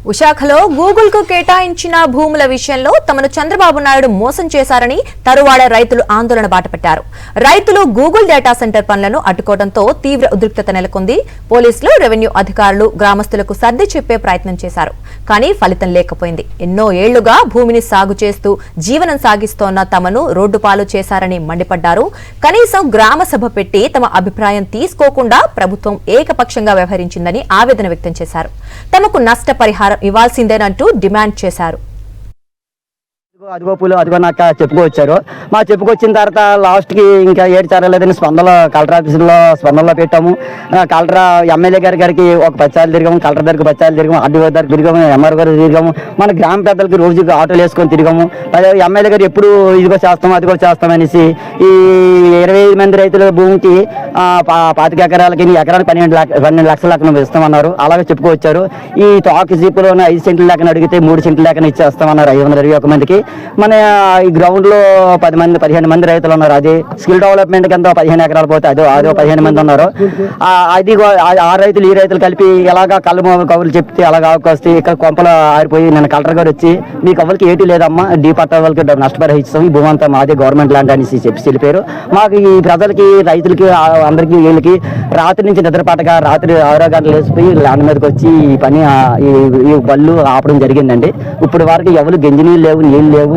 విశాఖలో గూగుల్ కు కేటాయించిన భూముల విషయంలో తమను చంద్రబాబు నాయుడు మోసం చేశారని తరువాడ రైతులు ఆందోళన బాటపట్టారు. రైతులు గూగుల్ డేటా సెంటర్ పనులను అడ్డుకోవడంతో తీవ్ర ఉద్రిక్తత నెలకొంది. పోలీసులు, రెవెన్యూ అధికారులు గ్రామస్తులకు సర్ది చెప్పే ప్రయత్నం చేశారు. కానీ ఫలితం లేకపోయింది. ఎన్నో ఏళ్లుగా భూమిని సాగు చేస్తూ జీవనం సాగిస్తోన్న తమను రోడ్డుపాలు చేశారని మండిపడ్డారు. కనీసం గ్రామ సభ పెట్టి తమ అభిప్రాయం తీసుకోకుండా ప్రభుత్వం ఏకపక్షంగా వ్యవహరించిందని ఆవేదన వ్యక్తం చేశారు. తమకు నష్టపరిహారం ఇవ్వాల్సిందేనంటూ డిమాండ్ చేశారు. అదిగో పూలు అదిగో నాకు చెప్పుకొచ్చారు. మా చెప్పుకొచ్చిన తర్వాత లాస్ట్కి ఇంకా ఏడు చారలేదని కలెక్టర్ ఆఫీసులో స్పందనలో పెట్టాము. కలెక్టర్ ఎమ్మెల్యే గారికి ఒక 10 సార్లు తిరిగాము, కలెక్టర్ దగ్గరికి 10 సార్లు తిరిగాము, ఆర్డీఓ దగ్గర తిరిగాము, ఎంఆర్ గారు తిరిగాము, మన గ్రామ పెద్దలకి రోజుకి ఆటోలు వేసుకొని తిరిగాము. ఎమ్మెల్యే గారు ఎప్పుడు ఇదిగో చేస్తాము అదిగో చేస్తామనేసి ఈ 25 మంది రైతుల భూమికి 25 ఎకరాలకి ఎకరానికి 12 లక్షల లెక్కన ఇస్తామన్నారు. అలాగే చెప్పుకొచ్చారు. ఈ టాక్ జీపులోనే 5 సెంట్ల లెక్కన అడిగితే 3 సెంట్ల లెక్కన ఇచ్చేస్తామన్నారు 521 మందికి. మన ఈ గ్రౌండ్ లో 15 మంది రైతులు ఉన్నారు. అది స్కిల్ డెవలప్మెంట్ కింద 15 ఎకరాలు పోతే అదో 15 మంది ఉన్నారు. అది ఆ రైతులు ఈ రైతులు కలిపి ఎలాగా కవులు చెప్తే అలాగా వస్తే ఇక్కడ కొంపలు ఆరిపోయి నేను కలెక్టర్ గారు వచ్చి మీ కవులకి ఏటీ లేదమ్మా, డీ పట్టా వాళ్ళకి నష్టపరిహిస్తాం, ఈ భూమి అంతా మాదే గవర్నమెంట్ ల్యాండ్ అనేసి చెప్పారు. మాకు ఈ ప్రజలకి రైతులకి అందరికీ వీళ్ళకి రాత్రి నుంచి నిద్ర పట్టగా రాత్రి 6 గంటలు వేసిపోయి ల్యాండ్ మీదకి వచ్చి ఈ పని ఈ బళ్ళు ఆపడం జరిగిందండి. ఇప్పుడు వరకు ఎవరు గంజి నీళ్ళు లేవు, నీళ్ళు లేవు.